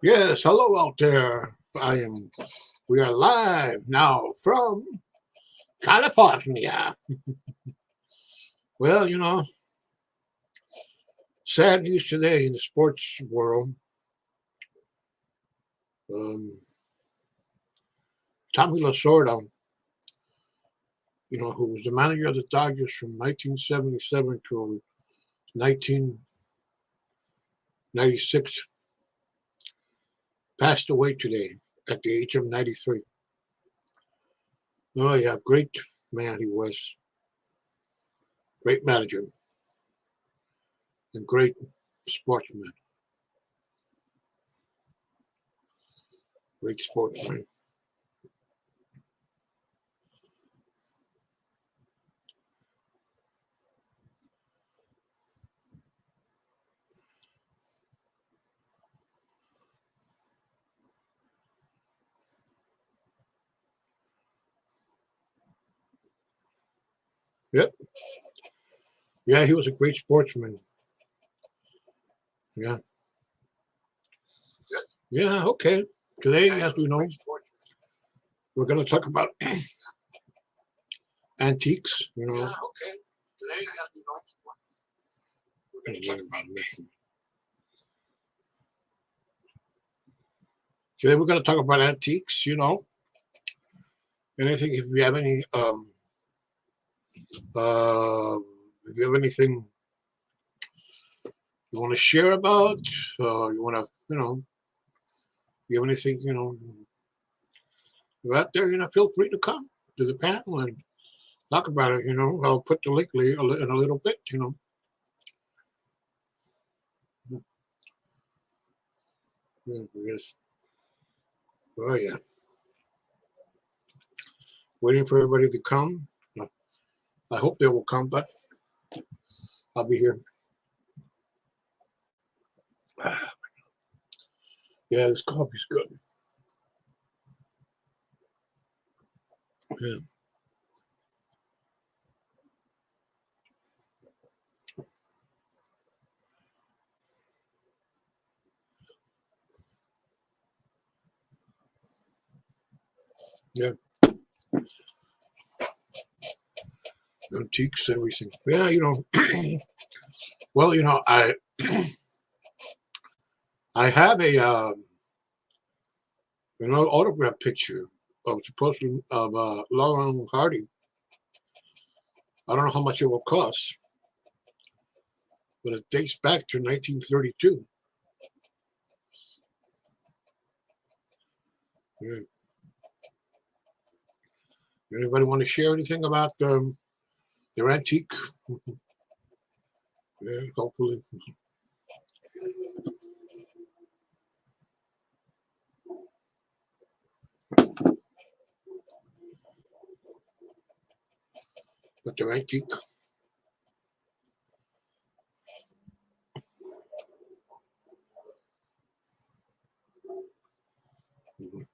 Yes, hello out there. We are live now from California. Well, sad news today in the sports world. Um, Tommy Lasorda, who was the manager of the Dodgers from 1977 to 1996, passed away today at the age of 93. Oh, yeah, great man he was. Great manager and great sportsman. Great sportsman. Yep. Yeah, he was a great sportsman. Yeah. Yeah, okay. Today, as we know, we're going to talk about antiques. Yeah, okay. Today, as we know, we're going to talk about Today, we're going to talk about antiques. Anything, if you have uh, if you have anything you want to share about, you want to, you have anything, you're out there, feel free to come to the panel and talk about it. I'll put the link in a. Yes. Oh, yeah. Waiting for everybody to come. I hope they will come, but I'll be here. Yeah, this coffee's good. Yeah. Yeah. Antiques, everything. Yeah, well, I have an autograph picture of supposedly of Laurel Hardy. I don't know how much it will cost, but it dates back to 1932. Yeah. Anybody want to share anything about their antique? Yeah, hopefully. But their antique. Mhm.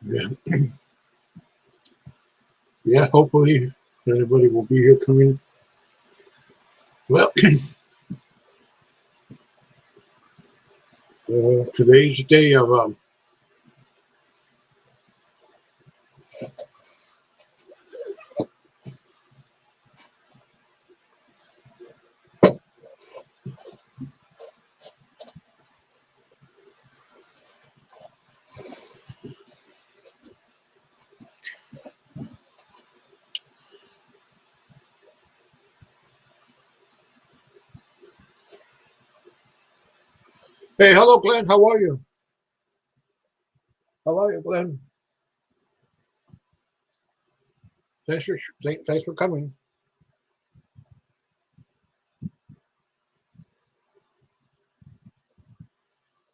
Yeah. Yeah, hopefully everybody will be here coming. Well, today's the day of hey, hello, Glenn. How are you? How are you, Glenn? Thanks for coming.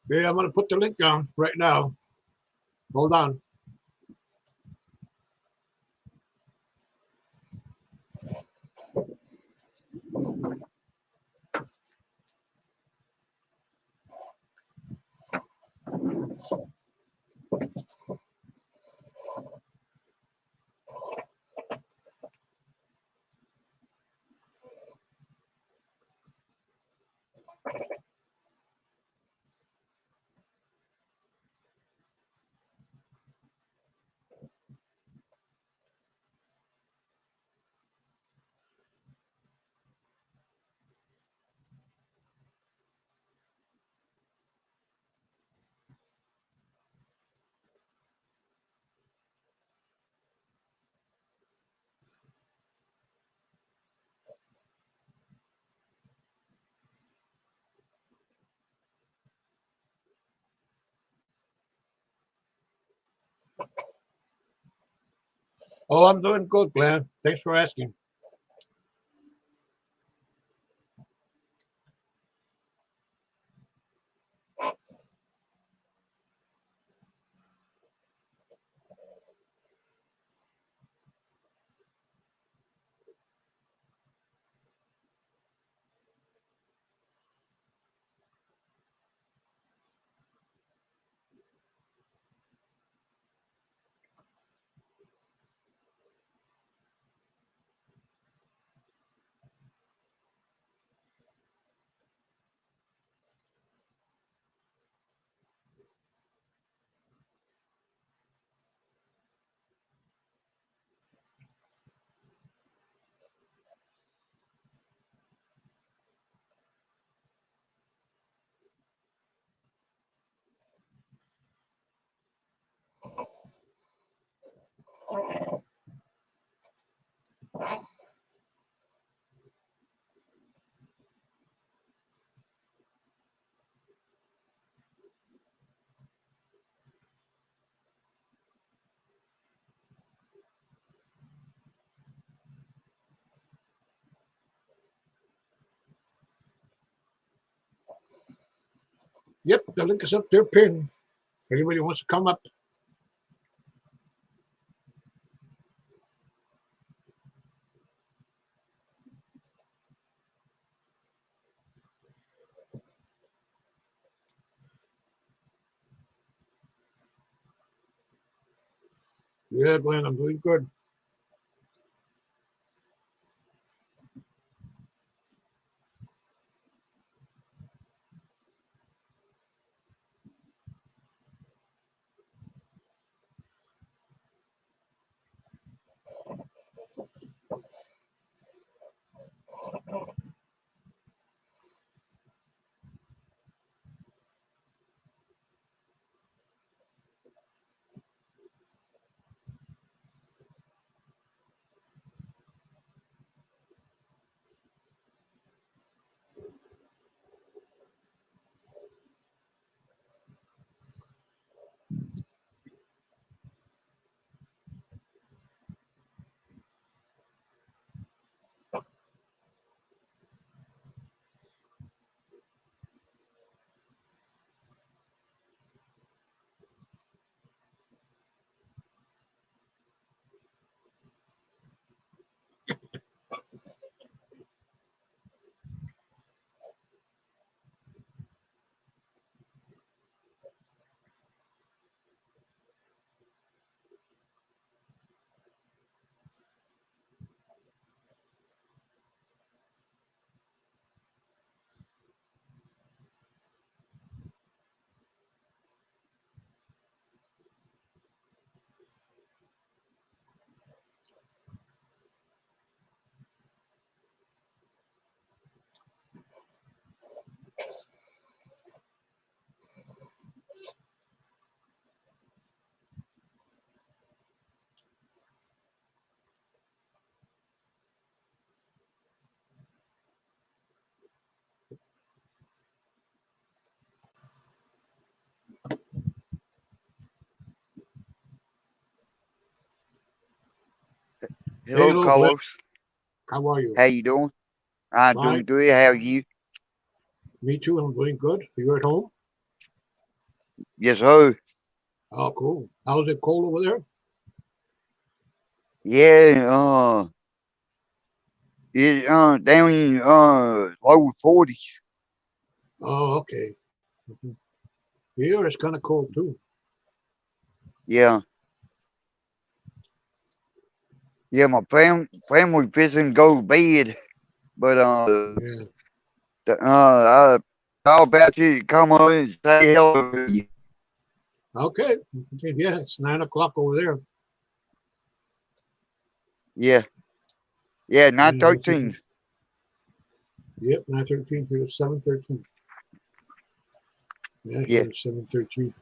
Yeah, I'm gonna put the link down right now. Hold on. Oh, I'm doing good, Glenn. Thanks for asking. Yep, the link is up there pinned. Anybody wants to come up? Yeah, Glenn, I'm doing good. Hey, Hello, hello, Glenn. Carlos. How are you? How you doing? I'm doing Fine. good. How are you? Me too. I'm doing good. You're at home? Yes, sir. Oh, cool. How's it cold over there? Yeah, it down in lower 40s. Oh, okay. Mhm. Here it's kind of cold too. Yeah, yeah. My family fixing to go to bed, but Yeah. I thought about you to come on and say hello to you. Okay. Okay, yeah, it's 9 o'clock over there. Yeah, yeah. Nine Yeah, that's it. thirteen. Yep, 9:13 to 7:13. Yeah, Yeah, here it's 7:13.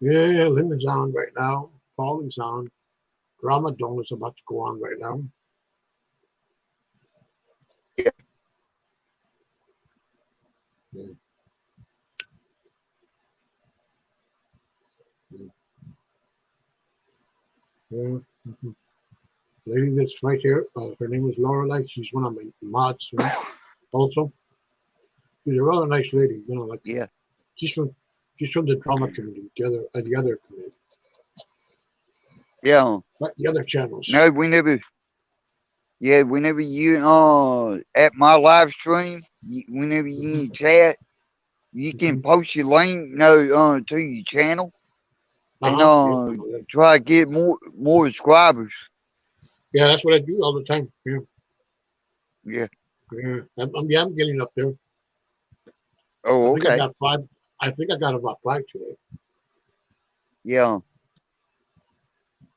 Yeah, Lemon's on right now. Paulie's on. Ramadan is about to go on right now. yeah, Yeah, yeah, yeah. Mhm. Lady that's right here, her name is Laura Light. She's one of my mods, also. She's a rather nice lady, like yeah. she's from she's from the drama community, the other community, Yeah. not the other channels. No, we never. Yeah, whenever you at my live stream, whenever Hmm. you chat. You can Hmm. post your link, to your channel and Yep, I know that. try to get more subscribers. Yeah, that's what I do all the time. Yeah, Yeah. yeah. I'm getting up there. I Oh, think I okay. got five. I think I got about five today. Yeah.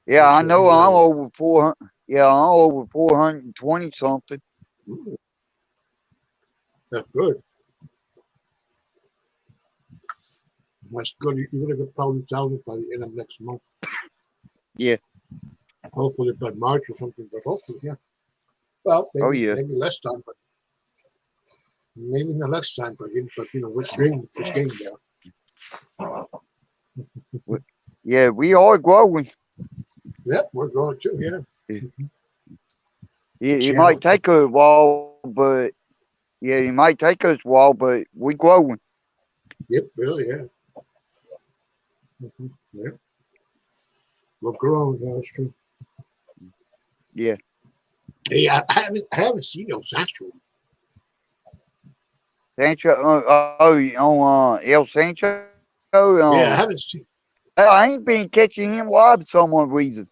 Yeah, Like I I said, know I'm over 400. Yeah, I'm over 420 something. that's good. That's good. You're gonna get probably thousands by the end of next month. Yeah. Hopefully by March or something. But hopefully, yeah. Well, Oh, maybe yeah. maybe less time, but maybe not less time. But which game there? We- Yeah, we are growing. Yep, we're growing too. Yeah, It, the it might channel. take a while, but yeah, it might take us a while, but we growing. Yep, really, yeah. Yeah, we're growing. That's true. Yeah. Hey, I haven't seen El Sancho. Sancho, on El Sancho, Yeah, I haven't seen. I ain't been catching him live for some odd reason.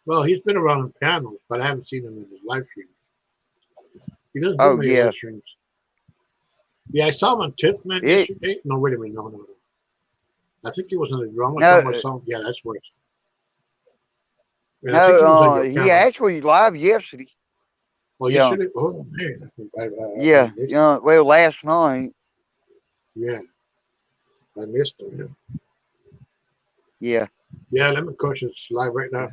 Well, he's been around in panels, but I haven't seen him in his live stream. He doesn't do Oh, many yeah. live streams. Yeah, I saw him on Tipman It, yesterday. No, wait a minute. No, no, no. I think he was on the drama no, channel or something. Yeah, that's where. And I think he was on no, your he channel. actually live yesterday. Oh, Yeah, yesterday? Oh, man. I yeah, missed it. yeah. Well, last night. Yeah, I missed him. Yeah, Yeah, Lemon Kush is live right now.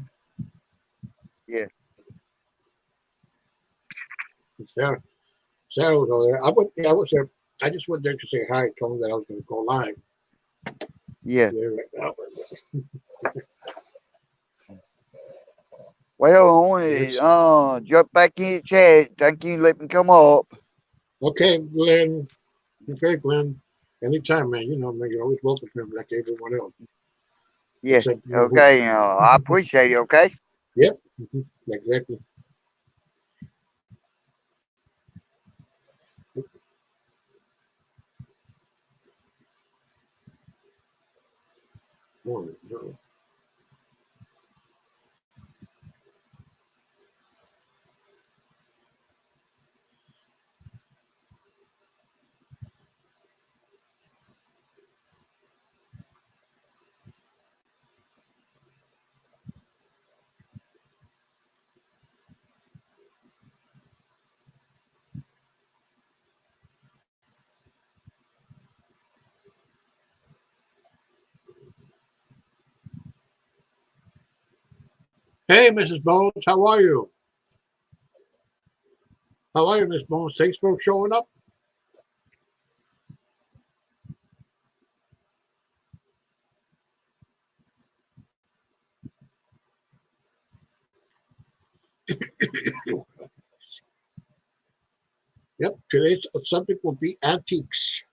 yeah, Sarah, Sarah was over there. I was there. I just went there to say hi. Told him that I was going to go live yeah. there right now. Well, I want to Yes. jump back in the chat. Thank you. Let me come up. Okay, Glenn. Okay, Glenn. Anytime, man. Man, you're always welcome to him like everyone else. Yeah. Except who. Okay. I appreciate it. Okay. Yep. Exactly. Oh, no. Hey, Mrs. Bones. How are you? How are you, Miss Bones? Thanks for showing up. Yep, today's subject will be antiques.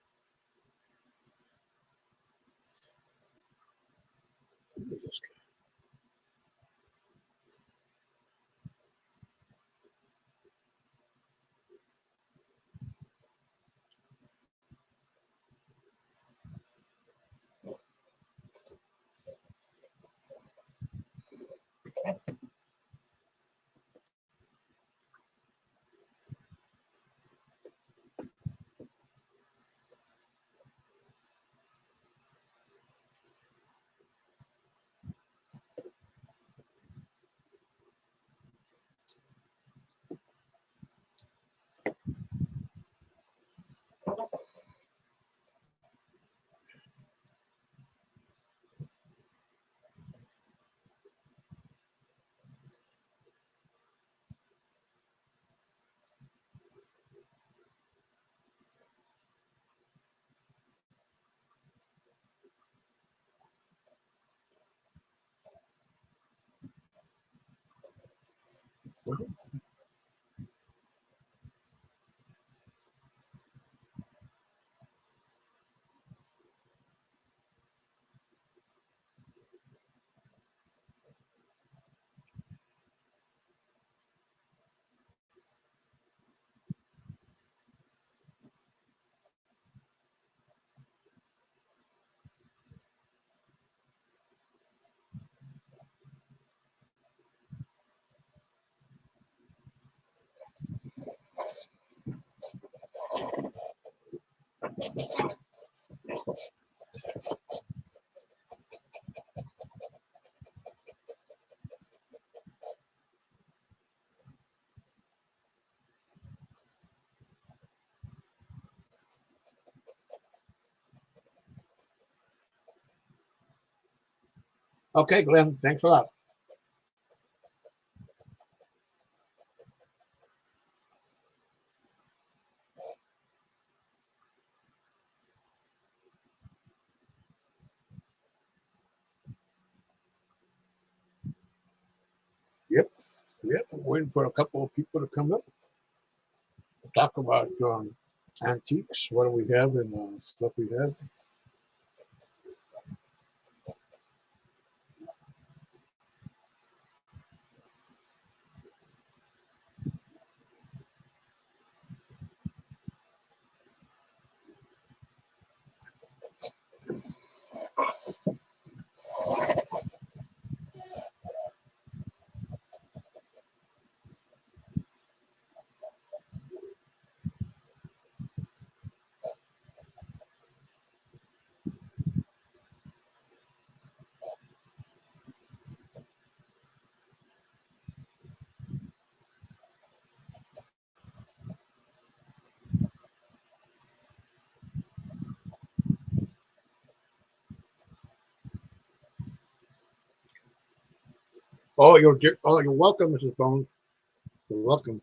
Okay, Glenn, thanks a lot. Yep, yep. I'm waiting for a couple of people to come up. Talk about antiques. What do we have and stuff we have. You're welcome, Mrs. Bones. You're welcome.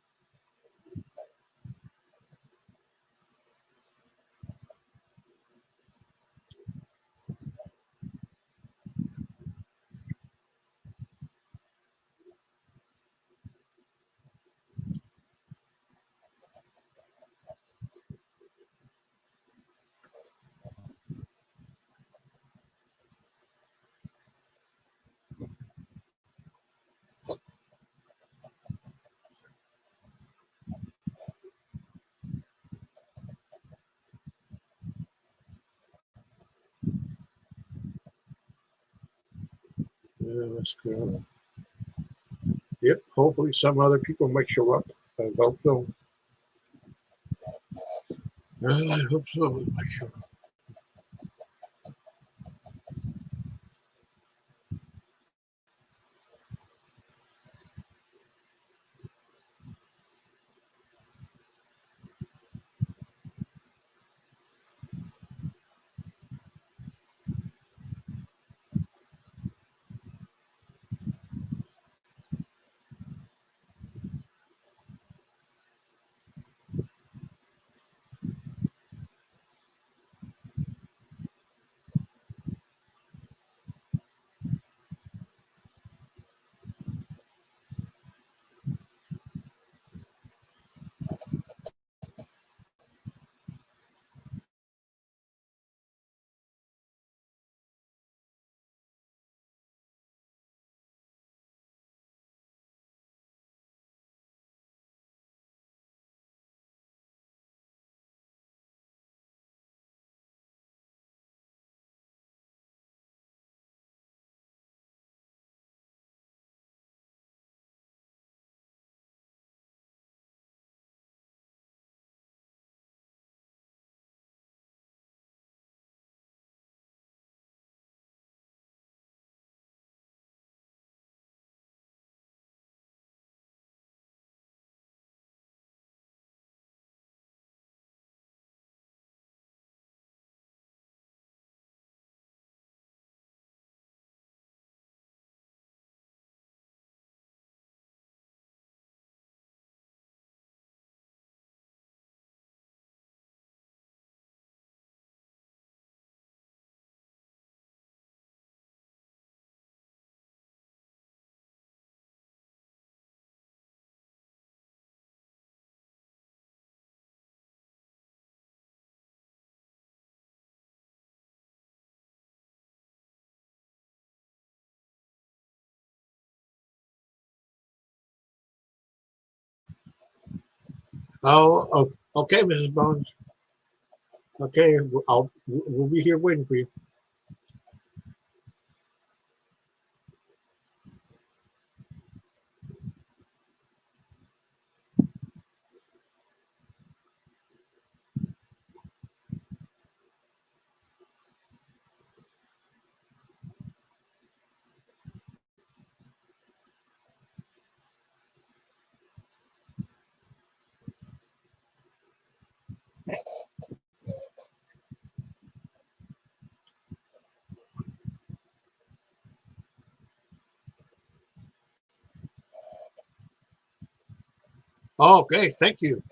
Yeah, that's good. Yep. Hopefully, some other people might show up. I hope so. I hope so. Okay, Mrs. Bones. Okay, we'll be here waiting for you. Okay, thank you.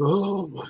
Oh, my.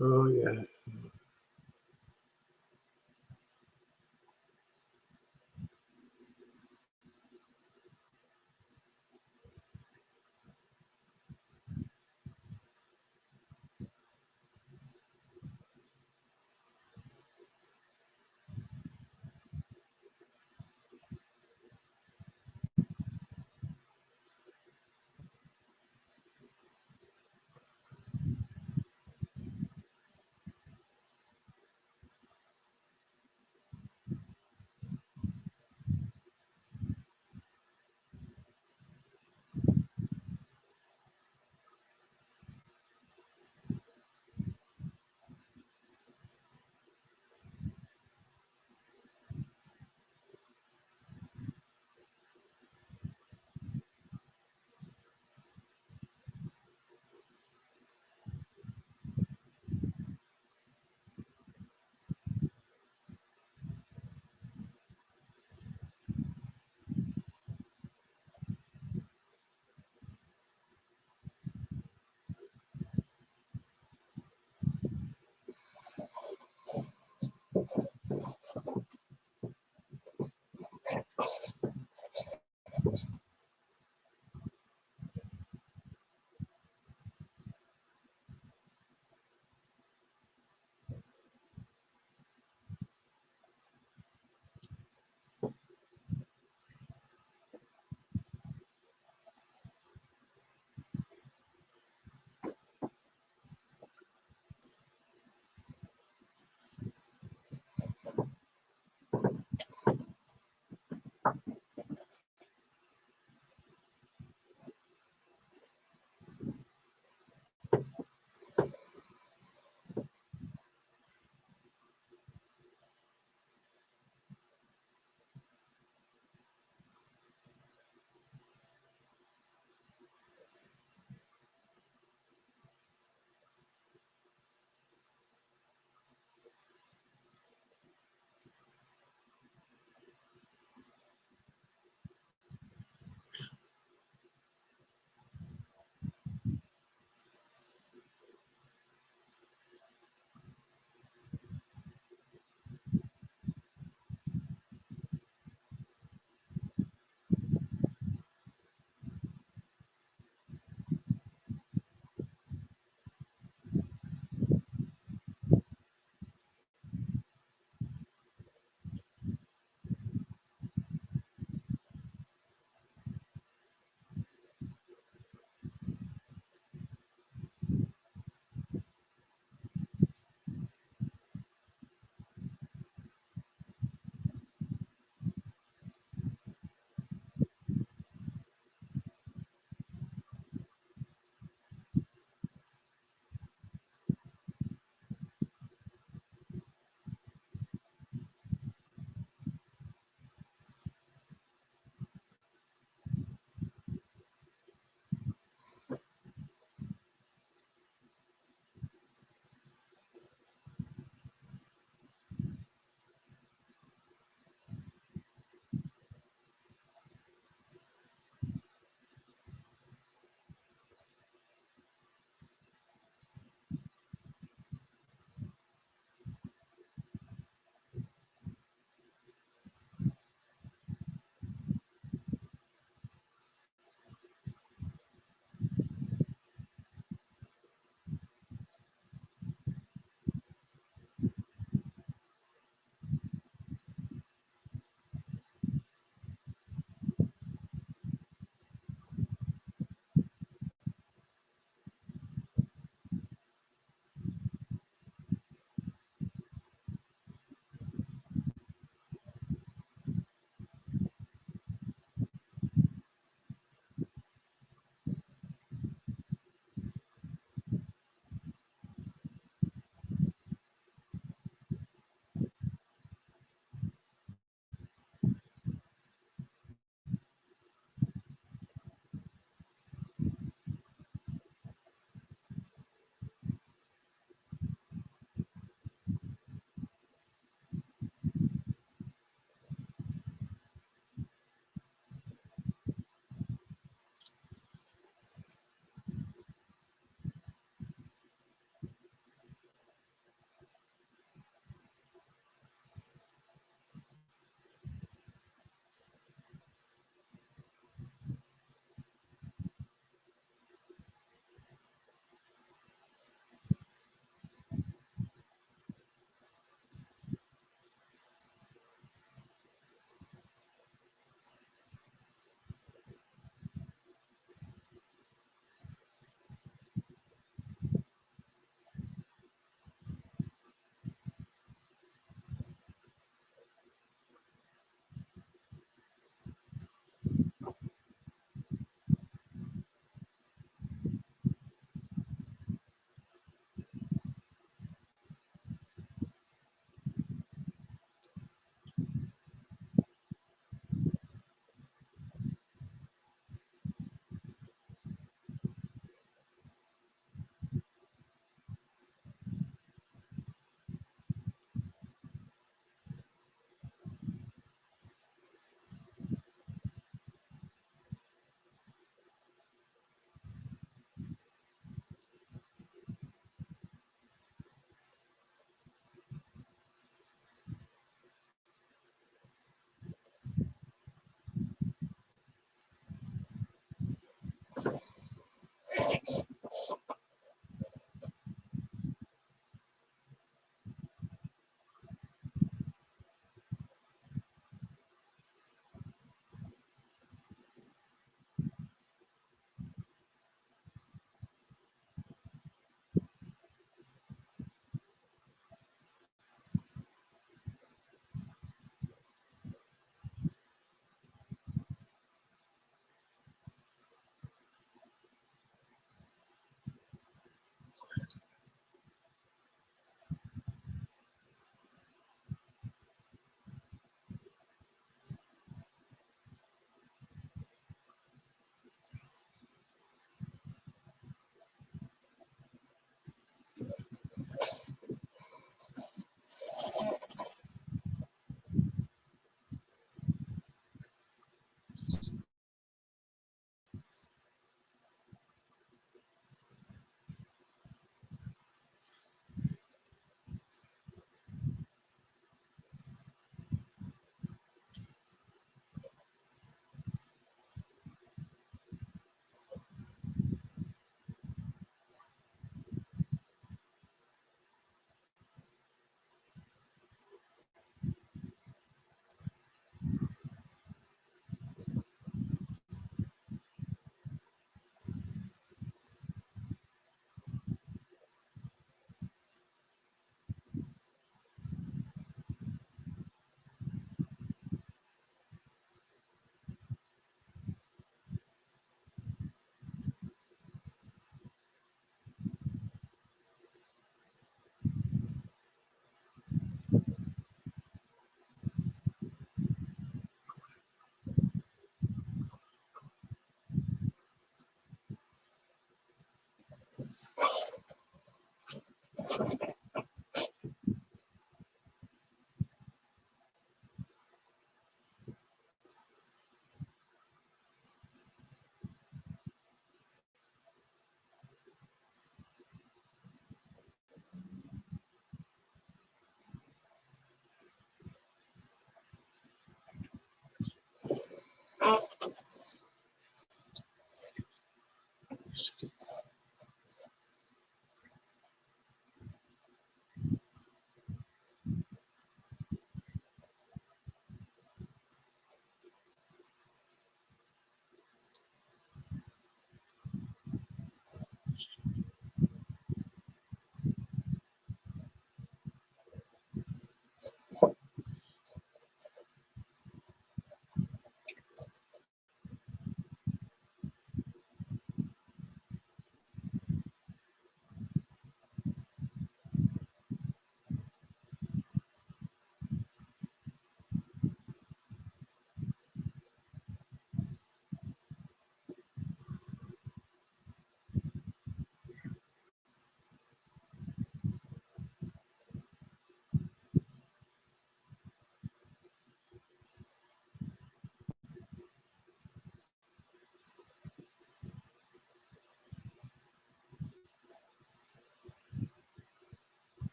Oh yeah.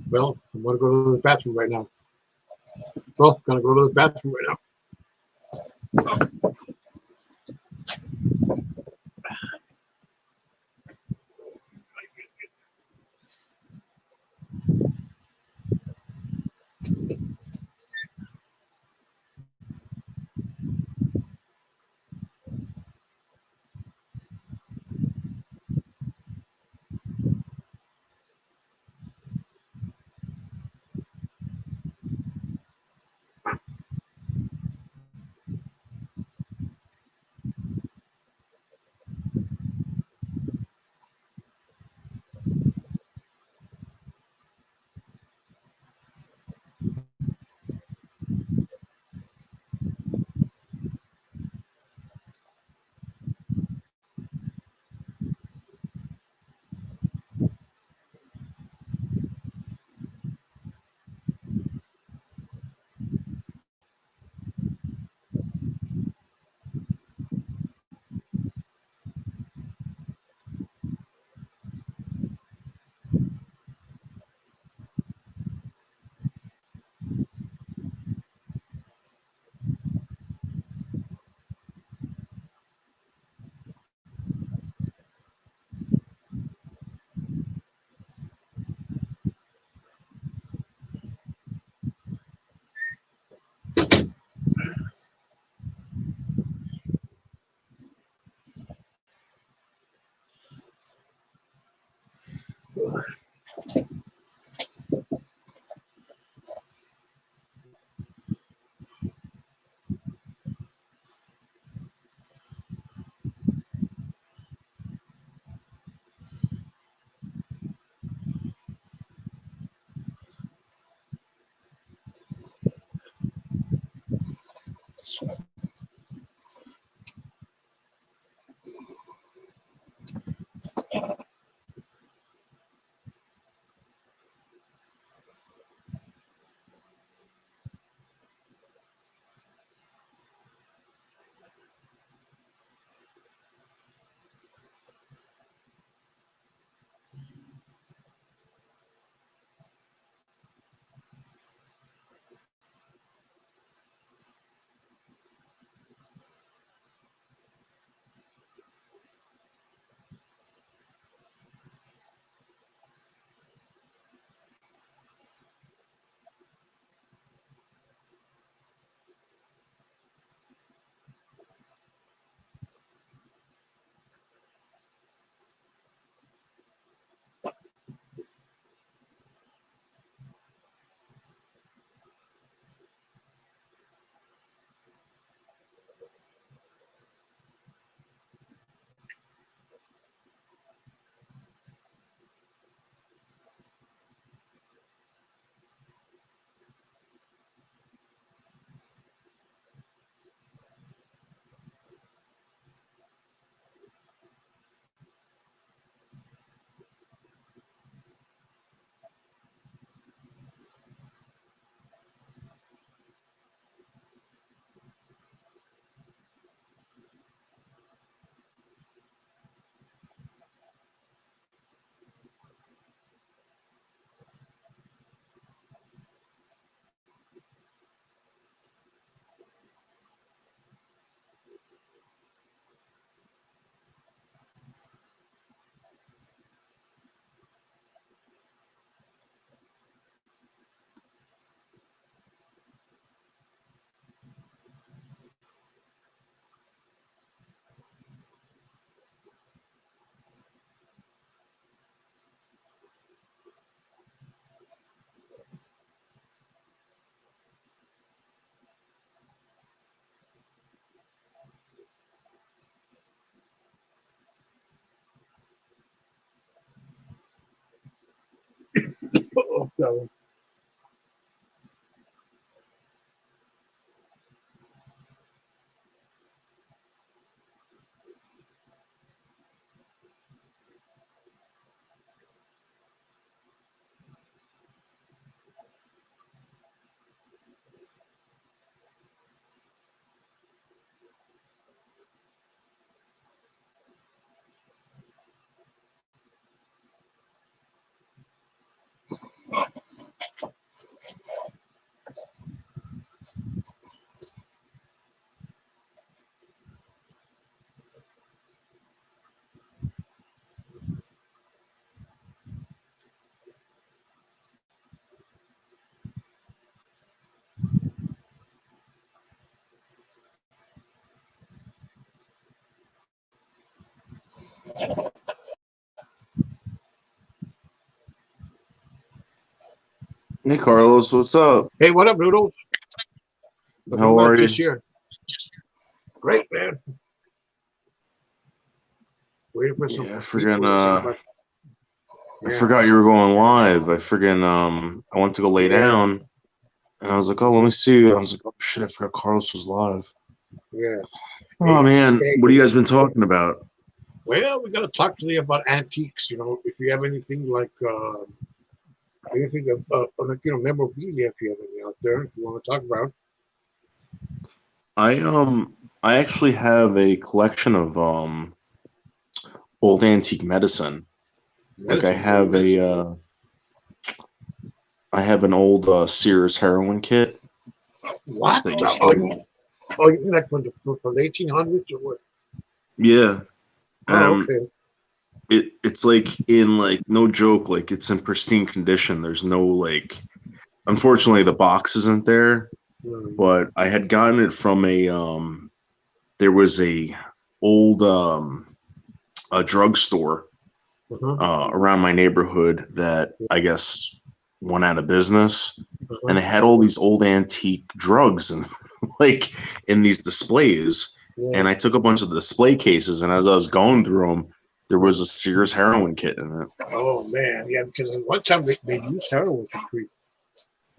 Well, I'm gonna go to the bathroom right now. Well, gonna go to the bathroom right now. Oh, God. Hey Carlos, what's up? Hey, what up, Noodles? How are Just you? here. Great, man. Waiting for some Yeah, I people to take my. I Yeah. forgot you were going live. I went to go lay Yeah. down and I was like, oh, let me see. I was like, oh shit, I forgot Carlos was live. Yeah. Oh Hey, man, hey, what have you guys been talking about? well, we got to talk today about antiques. If you have anything like anything like memorabilia, if you have any out there, if you want to talk about. I I actually have a collection of old antique medicine. Like Medicine. What medicine? I have an old Sears heroin kit What? that used Oh, to you mean like from the 1800s or what? yeah. Oh, Um okay. it's like in like no joke, like it's in pristine condition. There's no like unfortunately the box isn't there, Hmm. but I had gotten it from there was a old a drugstore around my neighborhood that I guess went out of business, and they Uh-huh. had all these old antique drugs and like in these displays. Yeah. And I took a bunch of the display cases, and as I was going through them, there was a Sears heroin kit in it. Oh man, yeah. Because at one time they used heroin to treat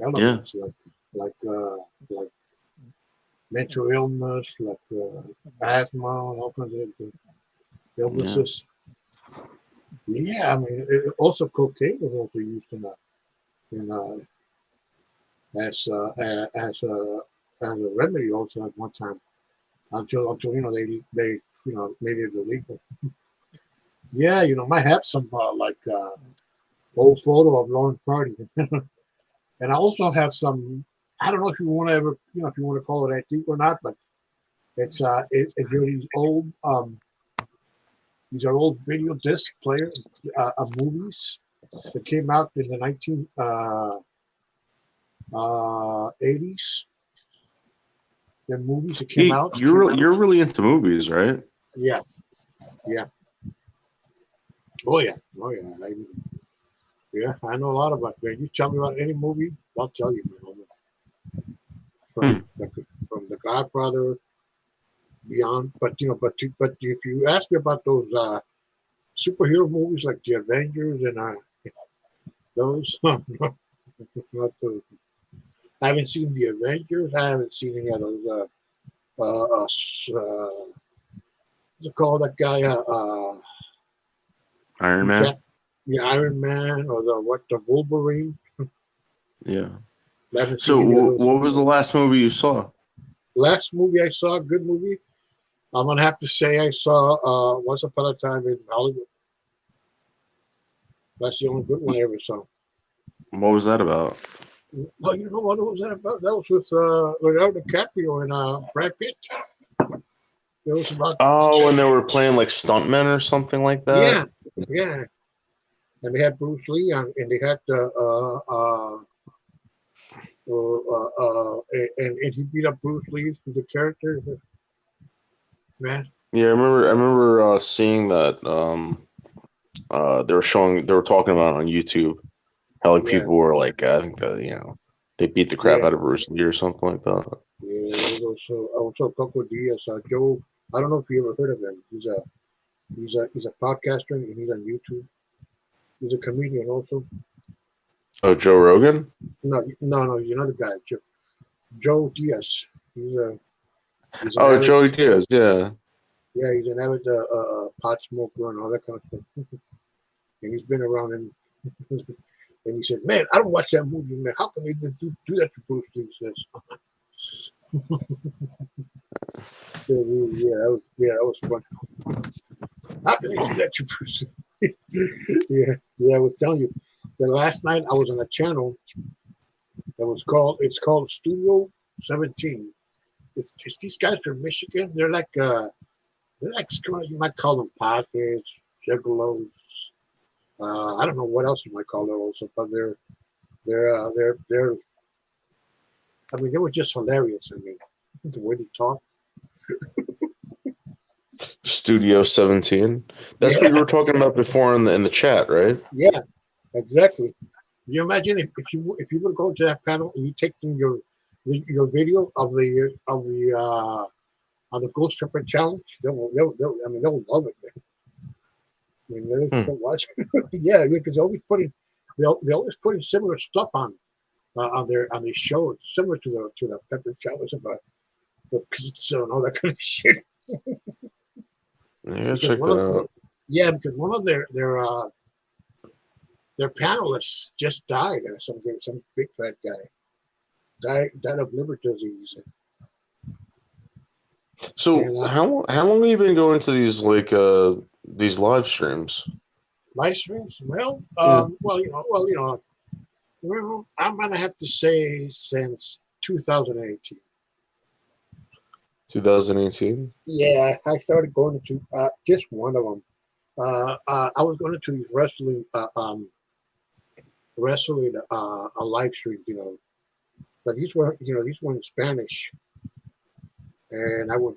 Yeah. elements like mental illness, like asthma, and all kinds of illnesses. Yeah, I mean, also cocaine was also used in as a remedy also at one time until they made it illegal. Yeah, might have some old photo of Lauren Party, and I also have some. I don't know if you want to ever if you want to call it antique or not, but it's these old these are old video disc players of movies that came out in the 1980s. The movies that came Hey, out. you're really into movies, right? Yeah, yeah. Oh yeah, oh yeah. Yeah, I know a lot about that. You tell me about any movie, I'll tell you, man. From the Godfather beyond, but if you ask me about those superhero movies like the Avengers and those, not those. I haven't seen the Avengers. I haven't seen any of those. What's it called? That guy? Iron Man. Yeah, Iron Man or the Wolverine. Yeah. I haven't So, seen any of those. what was the last movie you saw? Last movie I saw, a good movie. I'm gonna have to say I saw Once Upon a Time in Hollywood. That's the only good one I ever saw. What was that about? Well, you know what was that about? That was with Leonardo DiCaprio and Brad Pitt. It was about Oh, when they were playing like stuntmen or something like yeah, that. yeah. And they had Bruce Lee on, and they had and he beat up Bruce Lee for the character. Man, Yeah, I remember seeing that. They were talking about it on YouTube how like yeah, people were like, I think that they beat the crap yeah, out of Bruce Lee or something like that. yeah. There was also Coco Diaz, Joe. I don't know if you ever heard of him. He's a podcaster and he's on YouTube. He's a comedian also. Oh, Joe Rogan. No, he's another guy, Joe Diaz. He's a he's an Oh, avid Joey Diaz. Yeah. yeah he's an avid pot smoker and all that kind of stuff. And he's been around and and he said, "Man, I don't watch that movie, man. How can they just do that to Bruce Lee?" He says, that was fun. How can they do that to Bruce Lee? yeah. I was telling you, the last night I was on a channel that was called Studio 17. It's these guys from Michigan. They're like you might call them potheads, juggalos. I don't know what else you might call them also, but they're. I mean, they were just hilarious. I mean, the way they talk. Studio 17. That's what you were talking about before in the chat, right? Yeah, exactly. You imagine if you would go to that panel and you take your video of the Ghost Pepper Challenge, they'll love it. Man. I mean, they'll watch. Yeah, because they always putting similar stuff on their show, similar to the Pepper Challenge about the pizza and all that kind of shit. Yeah, check that out. Yeah, because one of their panelists just died. Some big fat guy died of liver disease. So And, how long have you been going to these live streams? live streams? Well, Yeah. I'm gonna have to say since 2018. 2018. Yeah, I started going to just one of them. I was going to these wrestling live streams, but these were in Spanish, and I would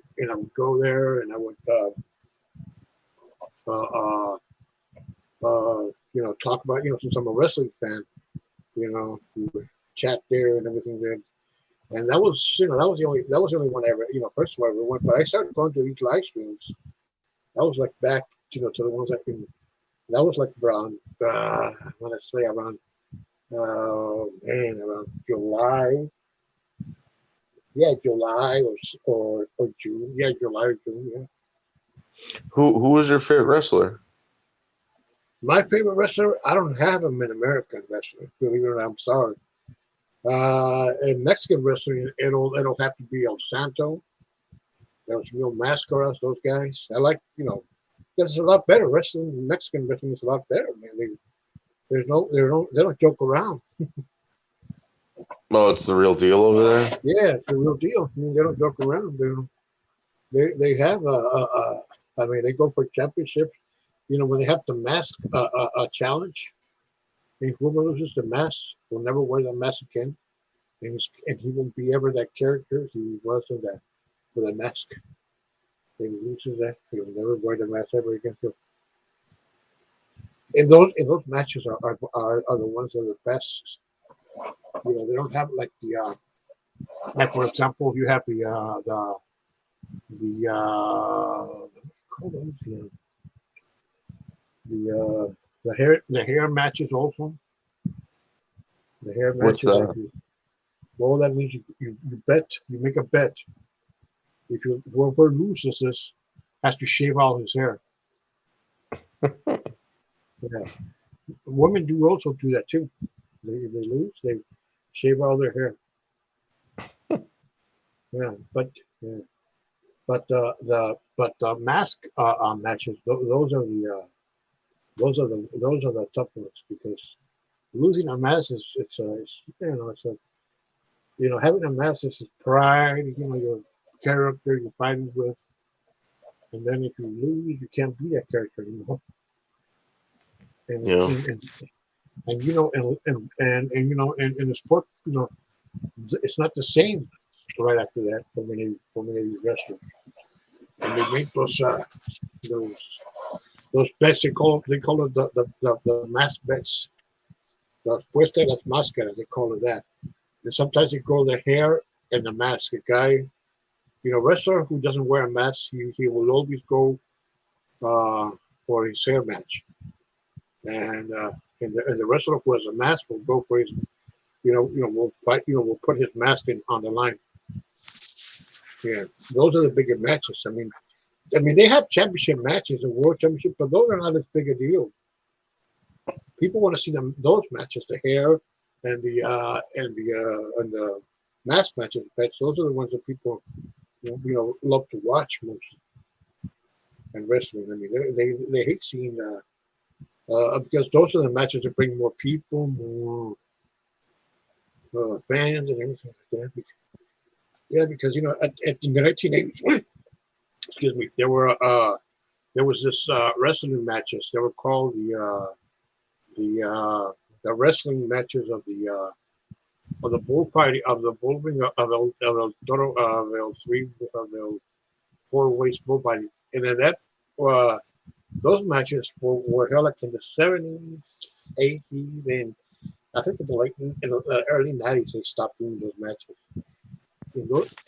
go there and I would talk about, since I'm a wrestling fan, we would chat there and everything there. And that was the only one I ever, first of all, I ever went. But I started going to these live streams. That was like back, to the ones that was like around, I want to say around, around July. Yeah, July or June. Yeah, July or June. Yeah. Who was your favorite wrestler? My favorite wrestler, I don't have him in American wrestler. Believe it or not, I'm sorry. In Mexican wrestling, it'll have to be El Santo. Those Mascaras, those guys. I like, because it's a lot better. Mexican wrestling is a lot better, man. They don't joke around. Oh, it's the real deal over there. Yeah, it's the real deal. I mean, they don't joke around. They have they go for championships. When they have the mask a challenge, and whoever loses the mask will never wear the mask again, and he won't be ever that character he was in that with a mask. If he loses that, he will never wear the mask ever again. So, and those matches are the ones that are the best. They don't have like like for example, you have the the hair matches also. The hair What's matches. that? Well, that means you bet. You make a bet. If whoever loses this has to shave all his hair. Yeah. Women do also do that too. If they lose, they shave all their hair. Yeah, but the mask matches. Those are the tough ones because losing a mask is having a mask is pride. Your character you're fighting with, and then if you lose, you can't be that character anymore. And Yeah. and in the sport, it's not the same right after that for many of these wrestlers. And they make those bets. They call it the mask bets. The puesta de las máscaras, they call it that. And sometimes they call the hair and the mask. A guy, wrestler who doesn't wear a mask, he will always go for his hair match. And the wrestler who has a mask will go for his, will fight, will put his mask on the line. Yeah, those are the bigger matches. I mean, they have championship matches and world championship, but those are not as big a deal. People want to see those matches, the hair and the mask matches. Those are the ones that people love to watch most. And wrestling, I mean, they hate seeing because those are the matches that bring more people, more fans, and everything like that. Yeah, because in the 1980s, excuse me, there was this wrestling matches. They were called the wrestling matches of the bullfighting of the bullring of El Toro of El three of El four ways bullfighting, and then that those matches were held like in the 70s, 80s, and I think in the early 90s they stopped doing those matches.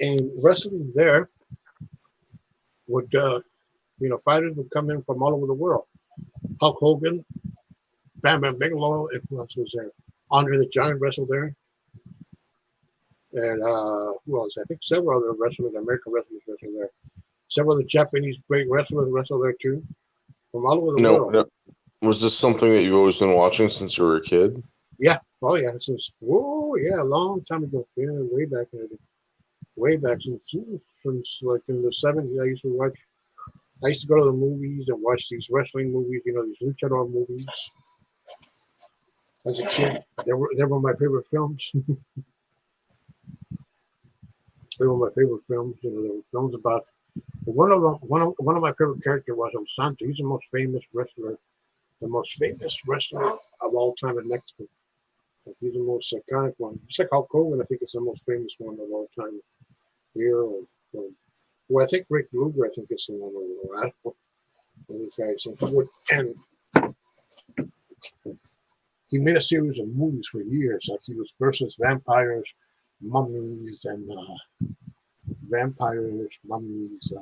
And wrestling there would, fighters would come in from all over the world. Hulk Hogan, Bam Bam Bigelow, who else was there? Andre the Giant wrestled there. And who else? I think several other wrestlers, American wrestlers wrestled there. Several of the Japanese great wrestlers wrestled there too, from all over the world. No. Was this something that you've always been watching since you were a kid? Yeah. Oh yeah. A long time ago. Yeah, way back in the day. Way back since like in the 70s, I used to go to the movies and watch these wrestling movies, these luchador movies. As a kid, they were my favorite films. They were my favorite films. There were films about one of my favorite characters was El Santo. He's the most famous wrestler of all time in Mexico. He's the most iconic one. Just like Hulk Hogan, I think it's the most famous one of all time. Here, I think Rick Luger, I think is the one over there. These guys, and he made a series of movies for years. Like he was versus vampires, mummies, and vampires, mummies,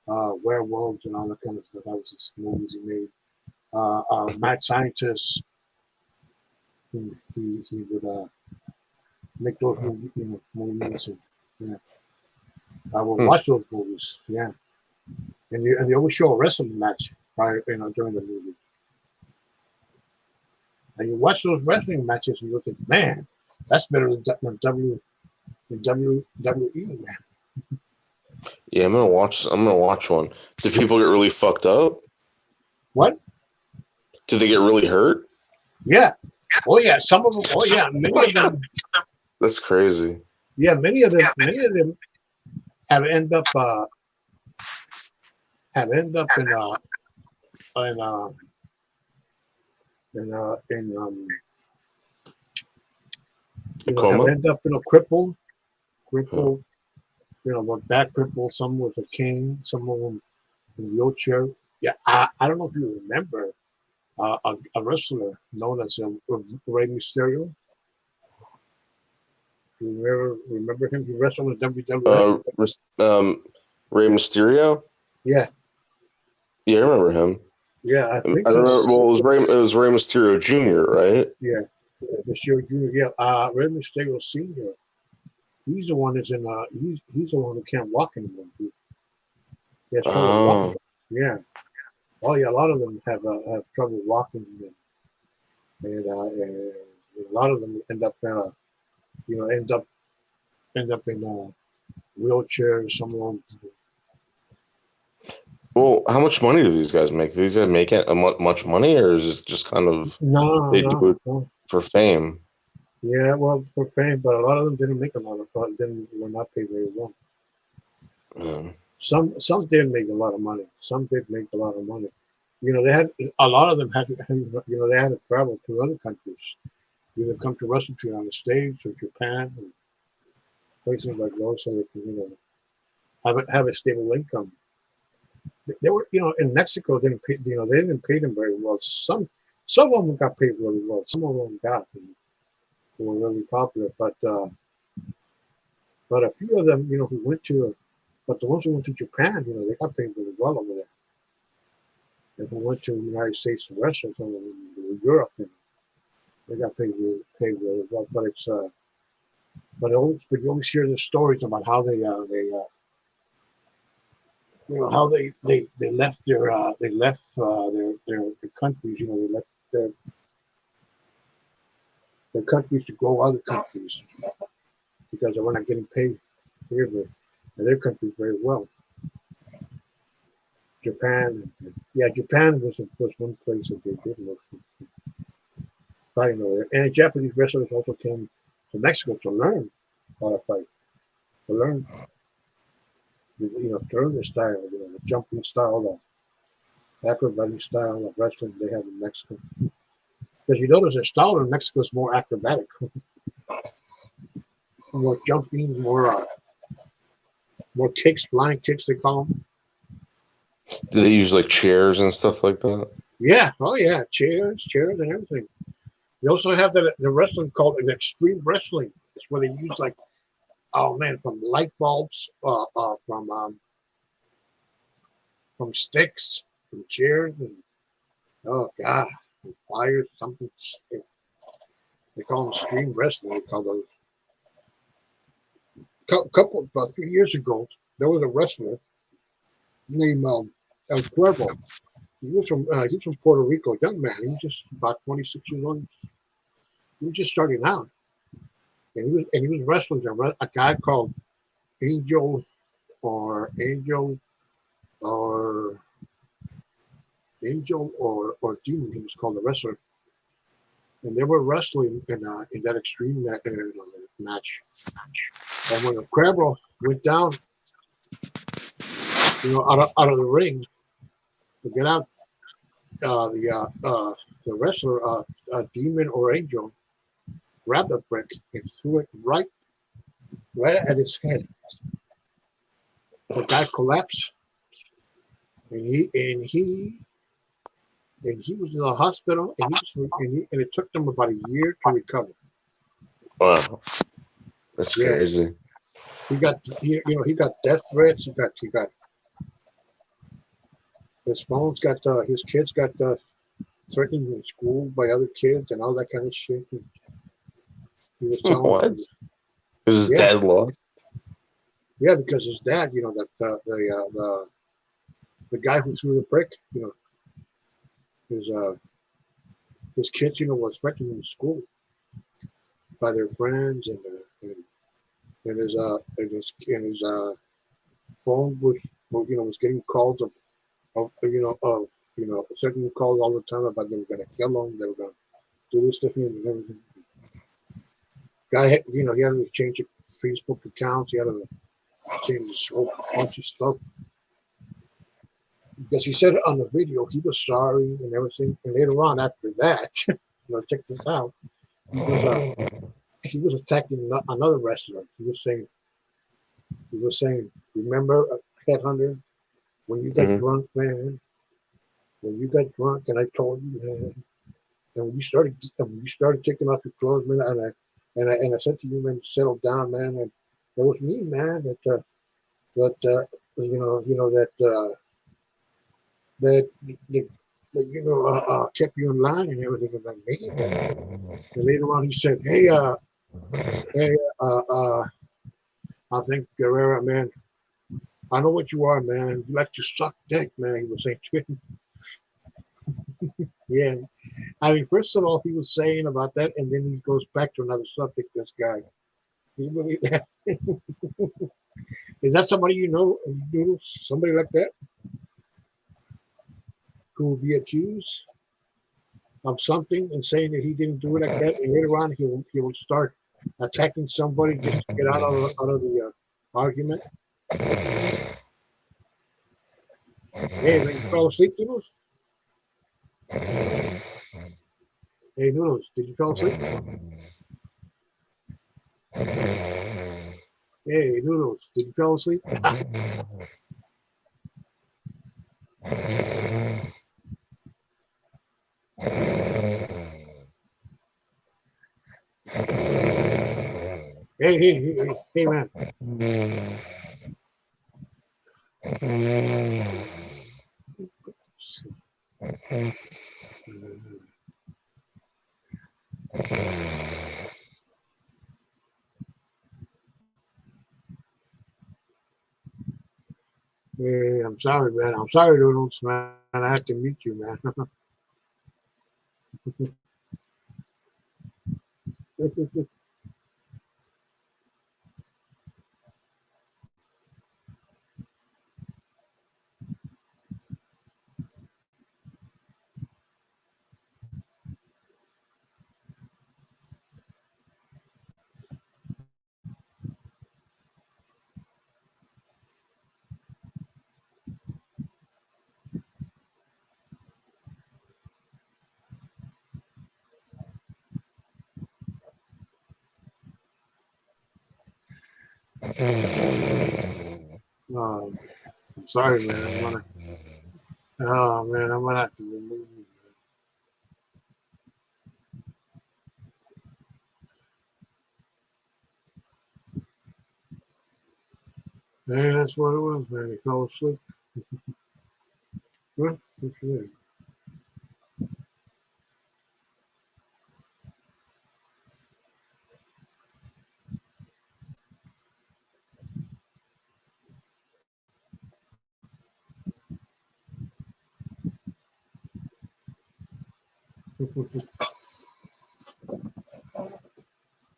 werewolves, and all that kind of stuff. That was his movies he made. Mad Scientist. He would make those movies, movies. And, yeah, I would watch those movies. Yeah, and they always show a wrestling match prior, during the movie. And you watch those wrestling matches, and you think, man, that's better than WWE, man. Yeah, I'm gonna watch one. Do people get really fucked up? What? Do they get really hurt? Yeah. Oh yeah. Some of them. Oh yeah. Many of them. That's crazy. Yeah. Many of them have end up in Coma? have end up crippled, with back crippled, some with a cane, some of them in a wheelchair. Yeah, I don't know if you remember a wrestler known as Rey Mysterio. You remember him? He wrestled in WWE. Rey Mysterio. Yeah, Yeah, I remember him. yeah, I think I so. remember. Well, it was Rey Mysterio Jr., right? Yeah, Mysterio Jr. Yeah, Rey Mysterio Senior. He's the one that's in. He's the one who can't walk anymore. He has trouble walking. Yeah. Oh yeah, a lot of them have trouble walking, and a lot of them end up in wheelchairs. Some of them. Well, how much money do these guys make? Do these guys make much money, or is it just kind of they do it for fame? Yeah, well, for fame, but a lot of them didn't make a lot of money. Were not paid very well. Some did make a lot of money. Some did make a lot of money. They had a lot of them had they had to travel to other countries, either come to wrestle to the United States or Japan, and places like those, so they can have a stable income. They were in Mexico they didn't pay them very well. Some of them got paid really well. Some of them got. Who were really popular, but a few of them, who went to, but the ones who went to Japan, they got paid really well over there. And who went to the United States to wrestle, some of them in Europe, they got paid really well. But it's, but you always hear the stories about how they how they left their countries, they left their countries to go other countries because they were not getting paid here in their countries very well. Japan, Japan was one place that they did look fighting over there. And Japanese wrestlers also came to Mexico to learn how to fight, to learn the style, the jumping style, the acrobatic style of wrestling they have in Mexico. Because you notice their style in Mexico is more acrobatic, more jumping, more kicks, flying kicks they call them. Do they use like chairs and stuff like that? Yeah, oh yeah, chairs and everything. They also have the wrestling called an extreme wrestling. It's where they use from light bulbs, from sticks, from chairs, and oh god. Fires, something. They call them extreme wrestling. They call those. About 3 years ago, there was a wrestler named El Cuervo. He was from Puerto Rico, a young man. He was just about 26 years old. He was just starting out, and he was wrestling a guy called Angel or Demon. He was called the wrestler, and they were wrestling in that extreme match. And when the Cuervo went down, out of the ring to get out, the wrestler, Demon or Angel, grabbed the brick and threw it right at his head. The guy collapsed, and he and he was in the hospital, and it took them about a year to recover. Wow, that's Yeah, crazy. he got death threats. He got his phones got his kids got threatened in school by other kids and all that kind of shit. And he was telling What? them, Is his yeah, dad lost? yeah, because his dad, that the guy who threw the brick, his his kids, was threatened in school by their friends, and his phone was getting calls of certain calls all the time about they were going to kill him, they were going to do this to him and everything. Guy, he had to change his Facebook accounts, he had to change a whole bunch of stuff because he said on the video he was sorry and everything, and later on after that, check this out, he was attacking another wrestler. He was saying, remember, Headhunter, when you got Mhm. drunk, man, when you got drunk, and I told you, man, and when you started taking off your clothes, man, and I said to you, man, settle down, man, and it was me, man, that kept you in line and everything about me, man. And later on, he said, hey, I think Guerrero, man, I know what you are, man. You like to suck dick, man. He was saying to him. Yeah. I mean, first of all, he was saying about that, and then he goes back to another subject. This guy, you believe that? Is that somebody you know, Noodles? Somebody like that who will be accused of something and saying that he didn't do it like that, and later on he will start attacking somebody just to get out of the argument. Hey, man, you fall asleep, Noodles? Hey, Noodles, did you fall asleep? Hey, Noodles, did you fall asleep? Hey, man. Hey, I'm sorry, man. I'm sorry, Noodles, man. I have to meet you, man. um, I'm sorry, man. Oh man, I'm gonna have to remove you. Hey, that's what it was, man. He fell asleep. What? What's that?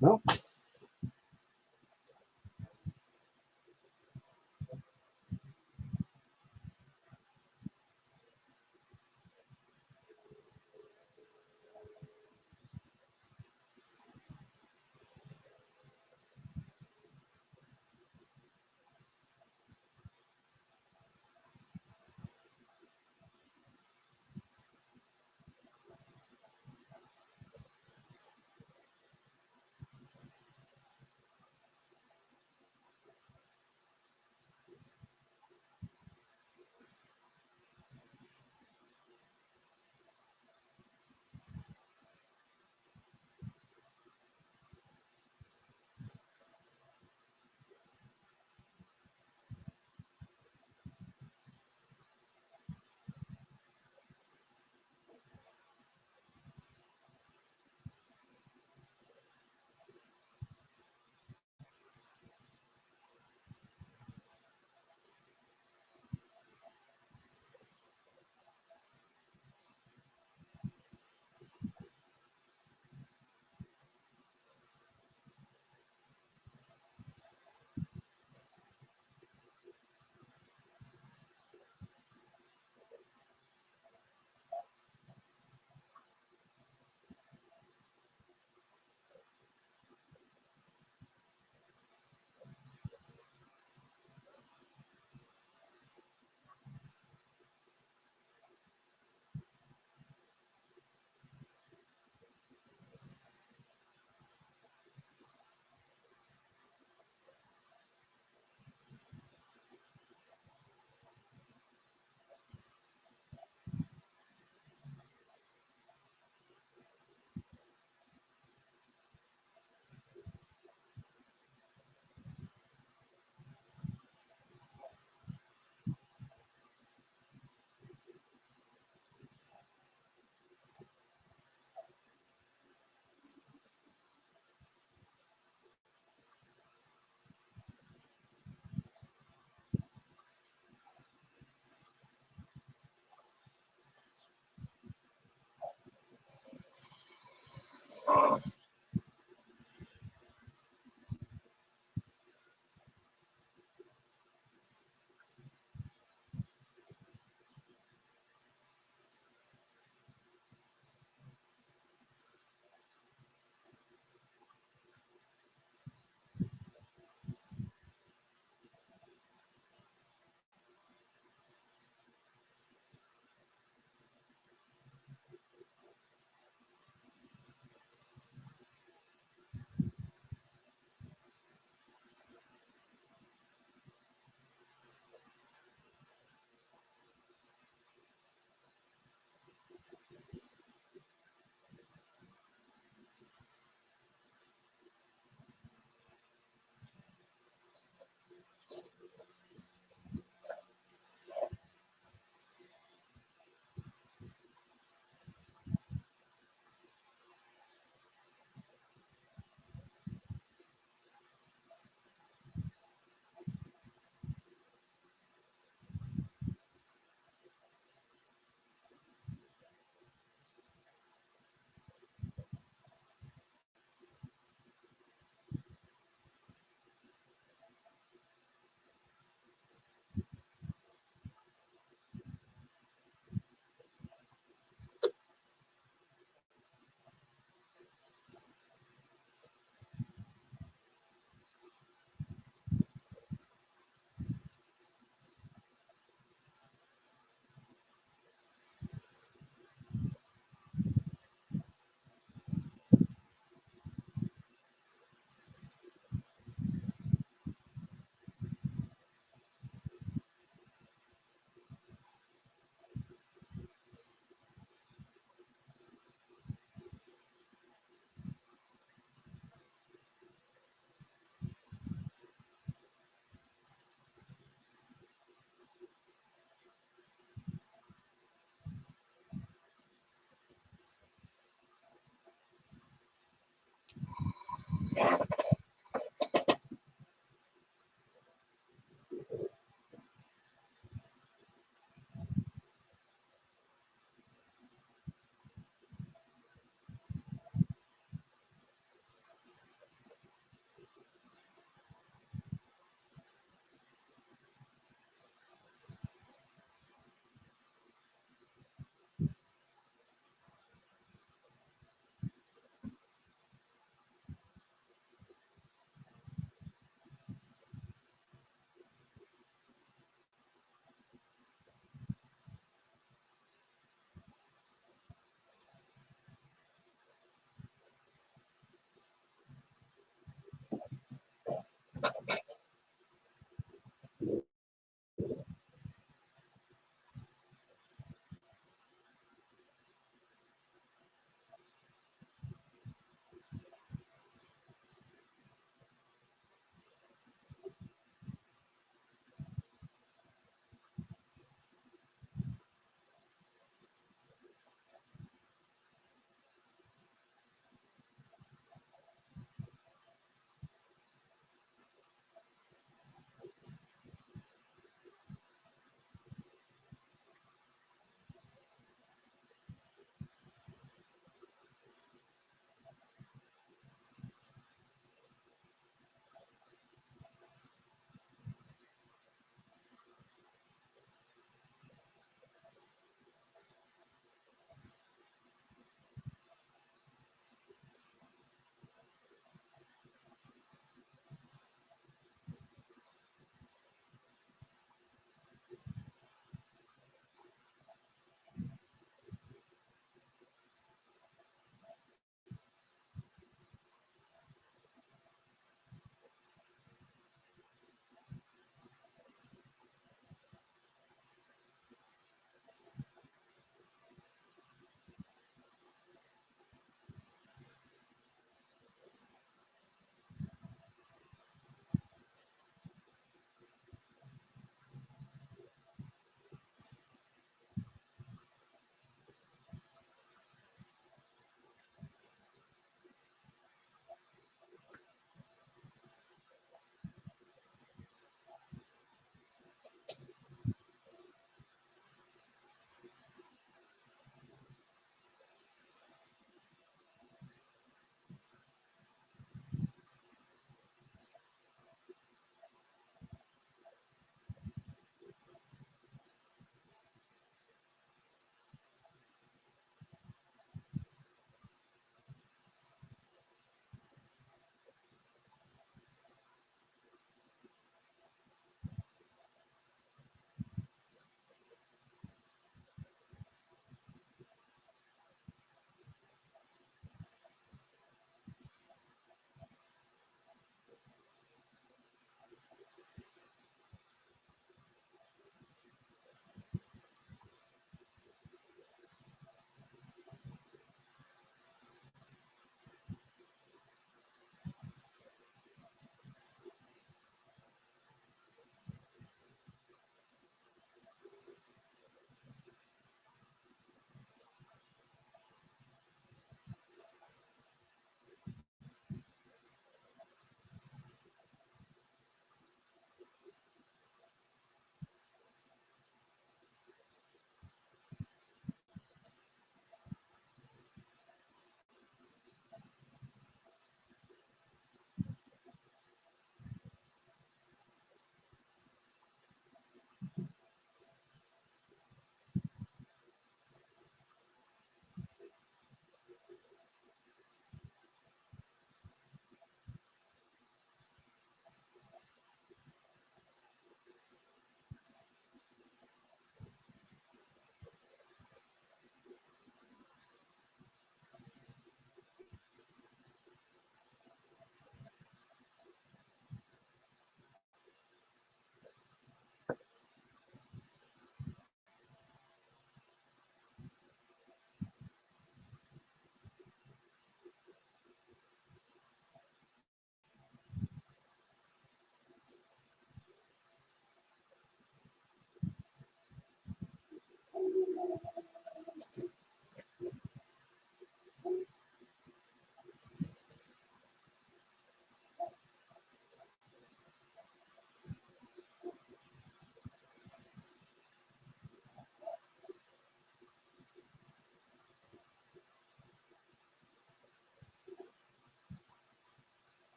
No.